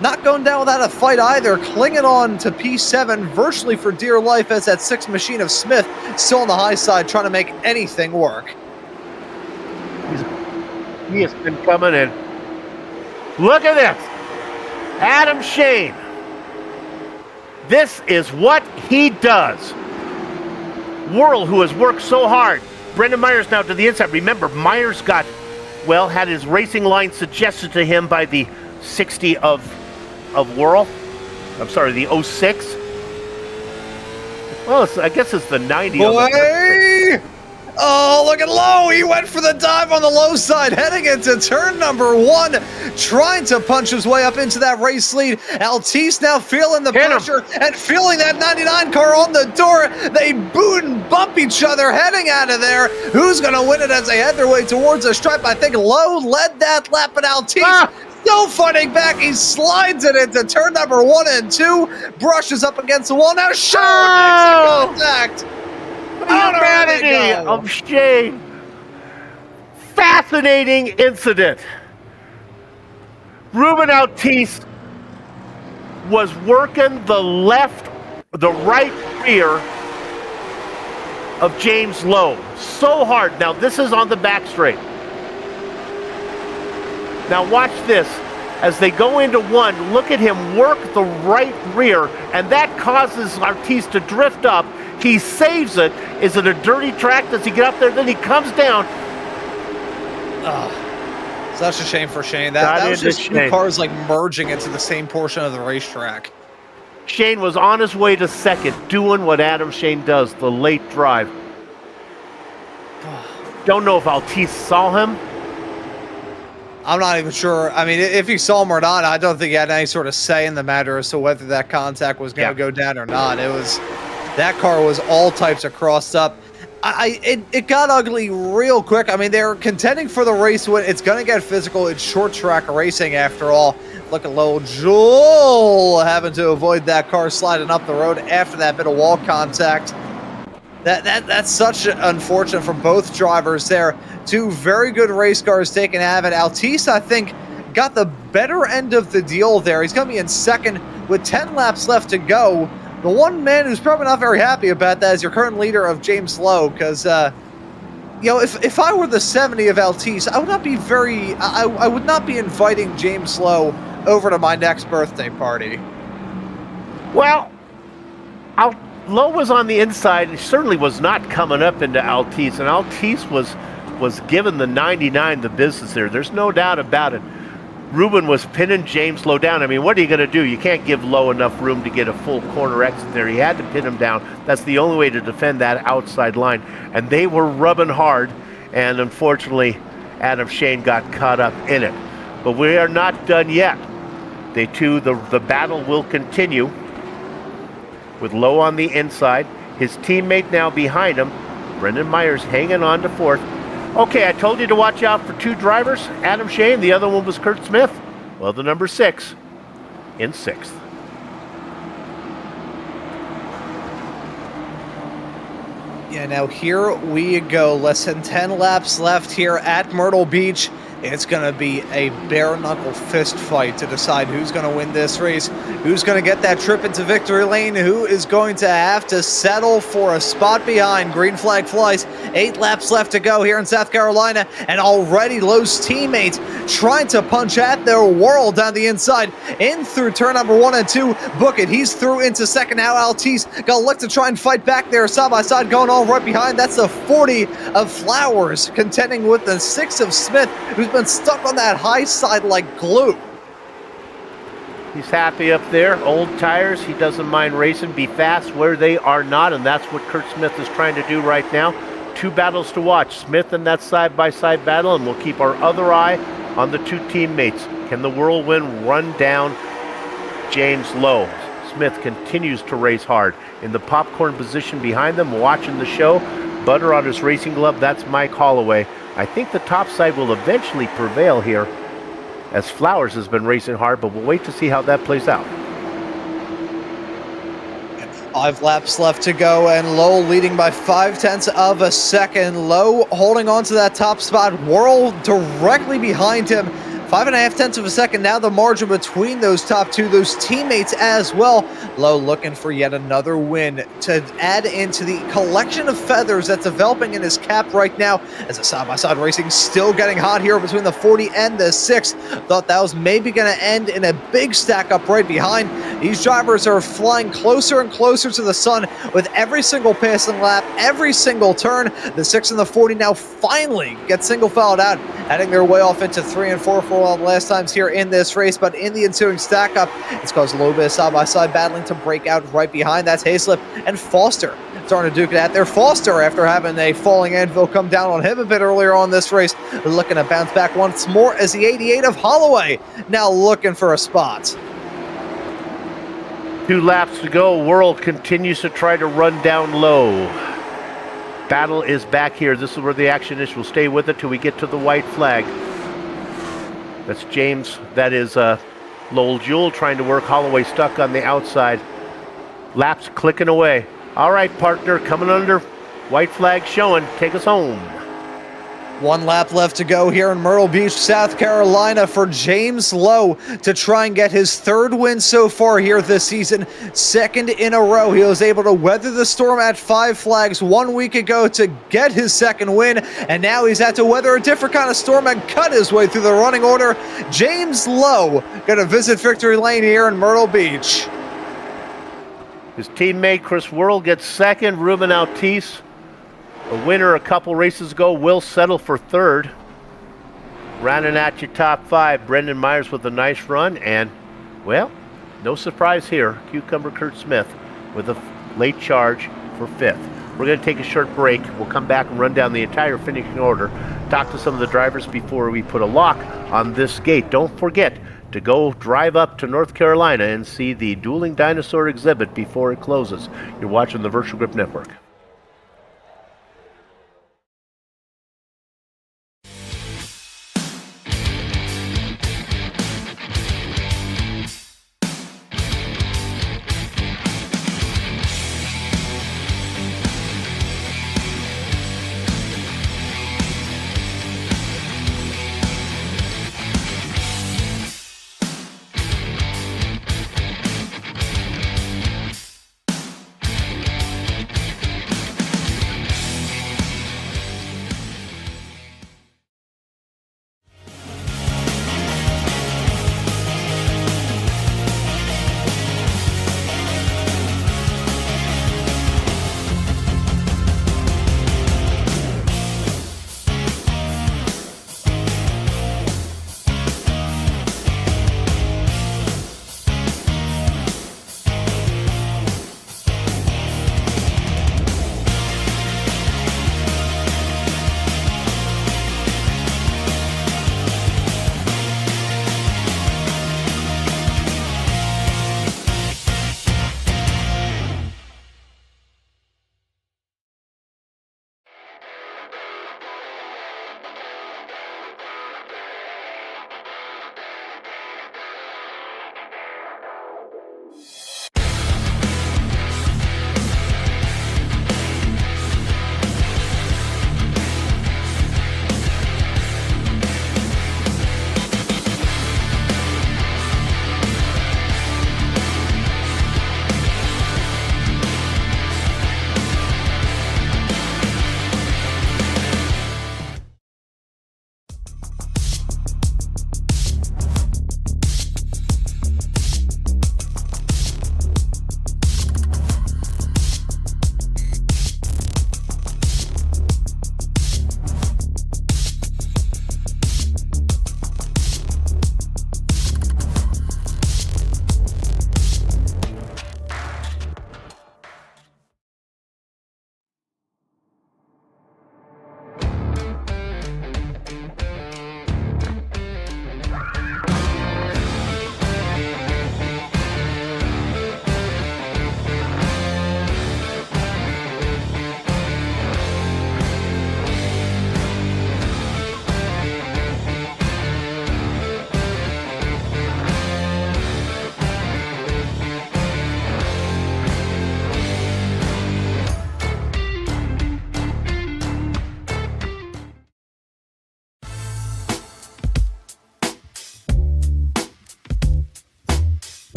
not going down without a fight either. Clinging on to P7 virtually for dear life as that 6 machine of Smith still on the high side trying to make anything work. He has been coming in. Look at this. Adam Shane. This is what he does. Whirl, who has worked so hard. Brendan Myers now to the inside. Remember, Myers had his racing line suggested to him by the 60 of Whirl. I'm sorry, the 06. Well, I guess it's the 90. Boy! Oh, look at Lowe. He went for the dive on the low side, heading into turn number 1, trying to punch his way up into that race lead. Altice now feeling the pressure and feeling that 99 car on the door. They boot and bump each other heading out of there. Who's going to win it as they head their way towards the stripe? I think Lowe led that lap, but Altice still fighting back. He slides it into turn number 1 and 2, brushes up against the wall. Now Shaw makes contact. Humanity of Shane. Fascinating incident. Ruben Altice was working the right rear of James Lowe so hard. Now this is on the back straight. Now watch this. As they go into 1, look at him work the right rear, and that causes Altice to drift up. He saves it. Is it a dirty track? Does he get up there? Then he comes down. Such a shame for Shane. That was just 2 cars like merging into the same portion of the racetrack. Shane was on his way to second, doing what Adam Shane does, the late drive. Don't know if Altice saw him. I'm not even sure. I mean, if he saw him or not, I don't think he had any sort of say in the matter as to whether that contact was going to go down or not. That car was all types of crossed up. It got ugly real quick. I mean, they're contending for the race win. It's going to get physical. It's short track racing after all. Look at Lowell Joel having to avoid that car sliding up the road after that bit of wall contact. That's such unfortunate for both drivers there. 2 very good race cars taking out of it. Altice, I think, got the better end of the deal there. He's going to be in second with 10 laps left to go. The one man who's probably not very happy about that is your current leader of James Lowe, because, if I were the 70 of Altice, I would not be I would not be inviting James Lowe over to my next birthday party. Well, Lowe was on the inside. He certainly was not coming up into Altice, and Altice was given the 99 the business there. There's no doubt about it. Ruben was pinning James Lowe down. I mean, what are you going to do? You can't give Lowe enough room to get a full corner exit there. He had to pin him down. That's the only way to defend that outside line. And they were rubbing hard, and unfortunately, Adam Shane got caught up in it. But we are not done yet. The battle will continue with Lowe on the inside. His teammate now behind him. Brendan Myers hanging on to 4th. Okay, I told you to watch out for 2 drivers. Adam Shane, the other one was Kurt Smith. Well, the number 6 in 6th. Yeah, now here we go. Less than 10 laps left here at Myrtle Beach. It's going to be a bare-knuckle fist fight to decide who's going to win this race, who's going to get that trip into victory lane, who is going to have to settle for a spot behind. Green flag flies. 8 laps left to go here in South Carolina, and already Lowe's teammates trying to punch at their world down the inside, in through turn number 1 and 2. Book it. He's through into second now. Altice got to look to try and fight back there, side by side, going on right behind. That's the 40 of Flowers contending with the 6 of Smith, who's been stuck on that high side like glue. He's happy up there. Old tires. He doesn't mind racing. Be fast where they are not, and that's what Kurt Smith is trying to do right now. two battles to watch. Smith in that side-by-side battle, and we'll keep our other eye on the two teammates. Can the Whirlwind run down James Lowe? Smith continues to race hard. In the popcorn position behind them, watching the show, butter on his racing glove, that's Mike Holloway. I think the top side will eventually prevail here, as Flowers has been racing hard, but we'll wait to see how that plays out. 5 laps left to go, and Lowe leading by 0.5 of a second. Lowe holding on to that top spot. Whirl directly behind him. 5.5 of a second now, the margin between those top two, those teammates as well. Lowe looking for yet another win to add into the collection of feathers that's developing in his cap right now, as the side-by-side racing still getting hot here between the 40 and the 6. Thought that was maybe going to end in a big stack up right behind. These drivers are flying closer and closer to the sun with every single passing lap, every single turn. The 6 and the 40 now finally get single filed out, heading their way off into 3 and 4 for one of the last times here in this race. But in the ensuing stack up, it's caused a little bit of side-by-side battling to break out right behind. That's Hayslip and Foster starting to duke it out there. Foster, after having a falling anvil come down on him a bit earlier on this race, looking to bounce back once more as the 88 of Holloway now looking for a spot. 2 laps to go. Whirl continues to try to run down Low. Battle is back here. This is where the action is. We'll stay with it till we get to the white flag. That's James. That is Lowell Jewell trying to work. Holloway stuck on the outside. Laps clicking away. All right, partner, coming under. White flag showing. Take us home. 1 lap left to go here in Myrtle Beach, South Carolina, for James Lowe to try and get his 3rd win so far here this season, 2nd in a row. He was able to weather the storm at 5 Flags 1 week ago to get his 2nd win, and now he's had to weather a different kind of storm and cut his way through the running order. James Lowe going to visit victory lane here in Myrtle Beach. His teammate Chris Whirl gets 2nd. Ruben Altice, a winner a couple races ago, will settle for 3rd. Rounding out your top 5, Brendan Myers with a nice run, and, well, no surprise here, Cucumber Kurt Smith with a late charge for 5th. We're going to take a short break. We'll come back and run down the entire finishing order, talk to some of the drivers before we put a lock on this gate. Don't forget to go drive up to North Carolina and see the Dueling Dinosaur exhibit before it closes. You're watching the Virtual Grip Network.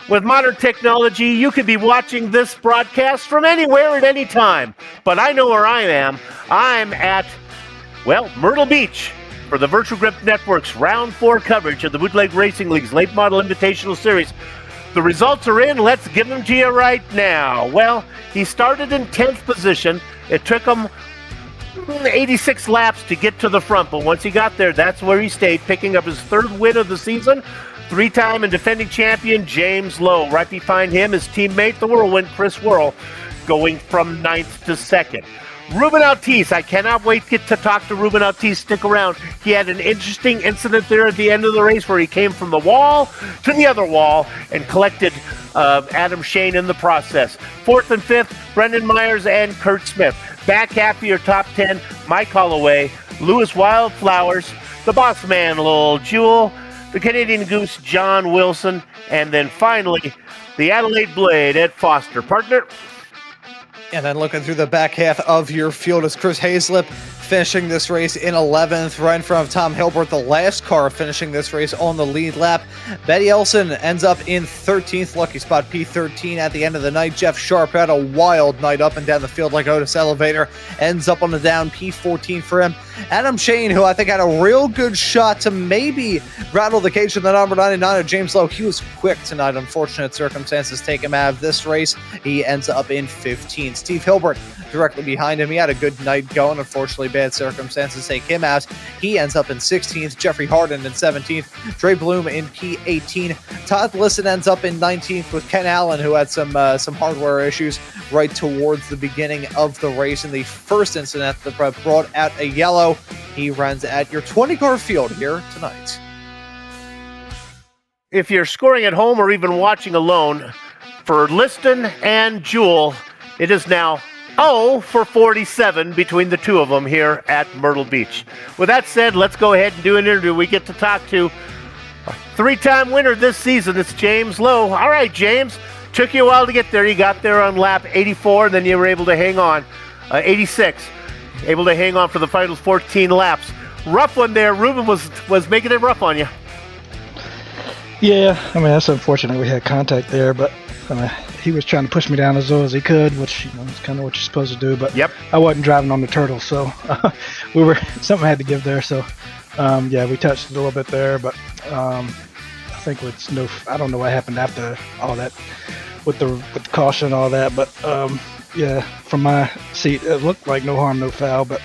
With modern technology, you could be watching this broadcast from anywhere at any time. But I know where I am. I'm at, well, Myrtle Beach for the Virtual Grip Network's Round 4 coverage of the Bootleg Racing League's Late Model Invitational Series. The results are in. Let's give them to you right now. Well, he started in 10th position. It took him 86 laps to get to the front, but once he got there, that's where he stayed, picking up his 3rd win of the season. 3-time and defending champion James Lowe. Right behind him, his teammate, the whirlwind Chris Worrell, going from 9th to 2nd. Ruben Altice, I cannot wait to get to talk to Ruben Altice. Stick around. He had an interesting incident there at the end of the race where he came from the wall to the other wall and collected Adam Shane in the process. 4th and 5th, Brendan Myers and Kurt Smith. Back half of your top 10, Mike Holloway, Lewis Wildflowers, the Boss Man, Lil Jewel, the Canadian Goose, John Wilson, and then finally, the Adelaide Blade, Ed Foster. Partner? And then looking through the back half of your field is Chris Hazlip finishing this race in 11th, right in front of Tom Hilbert, the last car finishing this race on the lead lap. Betty Elson ends up in 13th, lucky spot P13 at the end of the night. Jeff Sharp had a wild night up and down the field like Otis Elevator, ends up on the down, P14 for him. Adam Shane, who I think had a real good shot to maybe rattle the cage in the number 99 of James Lowe. He was quick tonight. Unfortunate circumstances take him out of this race. He ends up in 15th. Steve Hilbert directly behind him. He had a good night going. Unfortunately, bad circumstances take him out. He ends up in 16th. Jeffrey Harden in 17th. Dre Bloom in P18. Todd Lisson ends up in 19th with Ken Allen, who had some hardware issues right towards the beginning of the race in the first incident that brought out a yellow. He runs at your 20-car field here tonight. If you're scoring at home or even watching alone, for Liston and Jewel, it is now 0 for 47 between the two of them here at Myrtle Beach. With that said, let's go ahead and do an interview. We get to talk to a 3-time winner this season. It's James Lowe. All right, James. Took you a while to get there. You got there on lap 84, and then you were able to hang on. 86. Able to hang on for the final 14 laps. Rough one there. Ruben was making it rough on you. Yeah, I mean, that's unfortunate we had contact there, but he was trying to push me down as low as he could, which is kind of what you're supposed to do. But yep. I wasn't driving on the turtle, so something had to give there. So yeah, we touched it a little bit there, but I think I don't know what happened after all that with the caution and all that, but yeah, from my seat it looked like no harm, no foul, but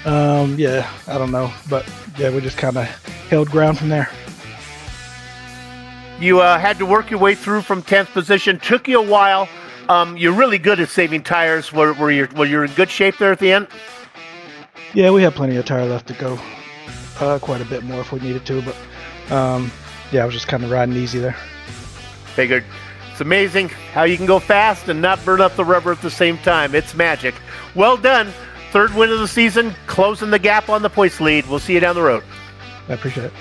yeah, I don't know, but yeah, we just kind of held ground from there. You had to work your way through from 10th position. Took you a while. You're really good at saving tires. Were you in good shape there at the end? Yeah, we had plenty of tire left to go. Quite a bit more if we needed to, but yeah, I was just kind of riding easy there. Figured. It's amazing how you can go fast and not burn up the rubber at the same time. It's magic. Well done. 3rd win of the season, closing the gap on the points lead. We'll see you down the road. I appreciate it.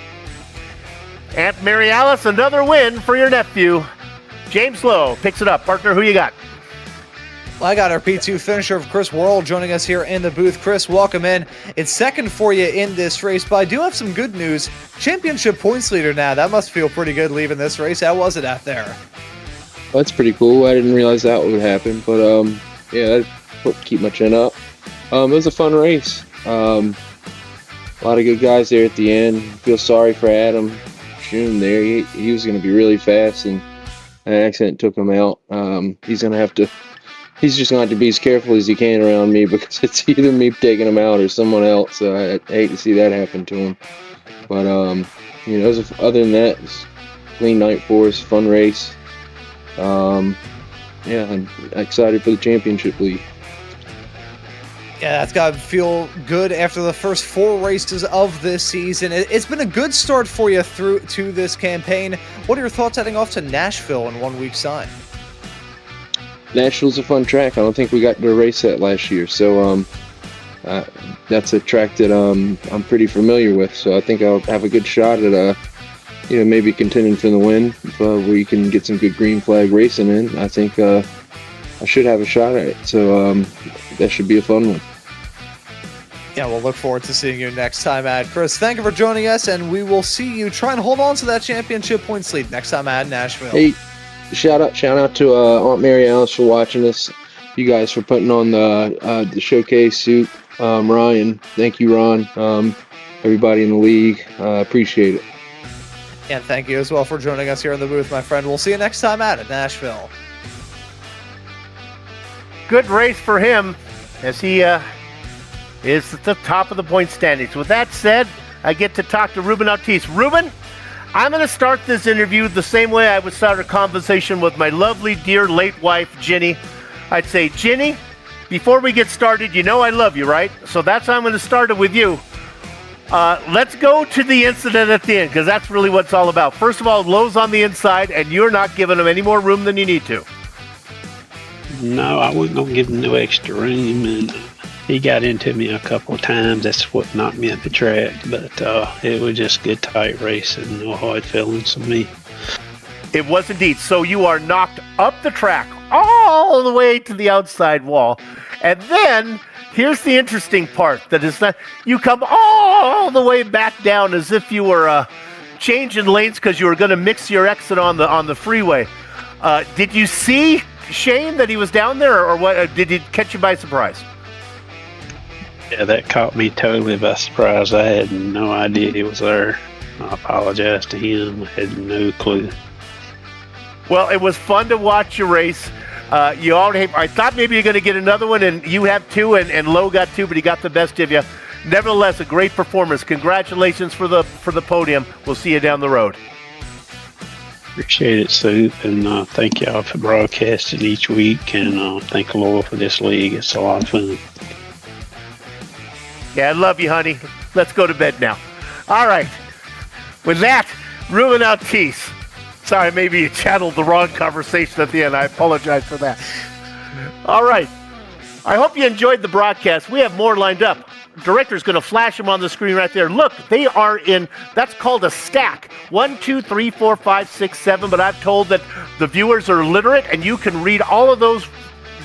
Aunt Mary Alice, another win for your nephew. James Lowe picks it up. Partner, who you got? Well, I got our P2 finisher of Chris Worrell joining us here in the booth. Chris, welcome in. It's second for you in this race, but I do have some good news. Championship points leader now. That must feel pretty good leaving this race. How was it out there? Well, that's pretty cool. I didn't realize that would happen, but yeah, that helped keep my chin up. It was a fun race. A lot of good guys there at the end. Feel sorry for Adam Shune there. He was going to be really fast, and an accident took him out. He's just going to have to be as careful as he can around me, because it's either me taking him out or someone else. So I hate to see that happen to him. But other than that, it was a clean night for us, fun race. Yeah, I'm excited for the championship league. Yeah, that's got to feel good after the first 4 races of this season. It's been a good start for you through to this campaign. What are your thoughts heading off to Nashville in 1 week's time? Nashville's a fun track. I don't think we got to race that last year, so that's a track that I'm pretty familiar with. So I think I'll have a good shot at maybe contending for the win. Where you can get some good green flag racing in. I think I should have a shot at it. So that should be a fun one. Yeah, we'll look forward to seeing you next time at Chris. Thank you for joining us, and we will see you try and hold on to that championship points lead next time at Nashville. Hey, shout out to Aunt Mary Alice for watching us. You guys for putting on the showcase suit. Ryan, thank you, Ron. Everybody in the league, appreciate it. And thank you as well for joining us here in the booth, my friend. We'll see you next time out at Nashville. Good race for him as he is at the top of the point standings. With that said, I get to talk to Ruben Ortiz. Ruben, I'm going to start this interview the same way I would start a conversation with my lovely, dear, late wife, Ginny. I'd say, Ginny, before we get started, you know I love you, right? So that's how I'm going to start it with you. Let's go to the incident at the end, because that's really what it's all about. First of all, Lowe's on the inside, and you're not giving him any more room than you need to. No, I wasn't going to give him no extra room, and he got into me a couple of times. That's what knocked me at the track, but it was just good, tight racing, no hard feelings from me. It was indeed. So you are knocked up the track all the way to the outside wall, and then here's the interesting part, that is that you come all the way back down as if you were changing lanes because you were going to mix your exit on the freeway. Did you see Shane that he was down there, or what? Did he catch you by surprise? Yeah, that caught me totally by surprise. I had no idea he was there. I apologize to him. I had no clue. Well, it was fun to watch you race. I thought maybe you're going to get another one, and you have two, and Lowe got two, but he got the best of you. Nevertheless, a great performance. Congratulations for the podium. We'll see you down the road. Appreciate it, Soup, and thank y'all for broadcasting each week, and thank the Lord for this league. It's a lot of fun. Yeah, I love you, honey. Let's go to bed now. All right. With that, Ruben Ortiz. Sorry, maybe you channeled the wrong conversation at the end. I apologize for that. All right. I hope you enjoyed the broadcast. We have more lined up. Director's going to flash them on the screen right there. Look, they are in, that's called a stack. 1, 2, 3, 4, 5, 6, 7. But I've told that the viewers are literate, and you can read all of those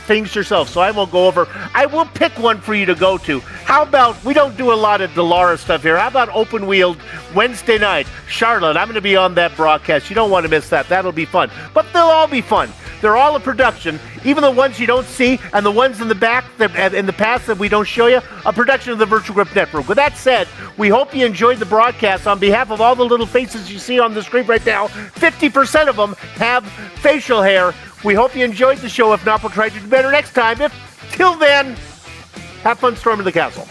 things yourself, so I won't go over. I will pick one for you to go to. How about, we don't do a lot of Delara stuff here. How about open wheeled Wednesday night? Charlotte, I'm going to be on that broadcast. You don't want to miss that. That'll be fun. But they'll all be fun. They're all a production, even the ones you don't see and the ones in the back that in the past that we don't show you, a production of the Virtual Grip Network. With that said, we hope you enjoyed the broadcast. On behalf of all the little faces you see on the screen right now, 50% of them have facial hair. We hope you enjoyed the show. If not, we'll try to do better next time. Till then, have fun storming the castle.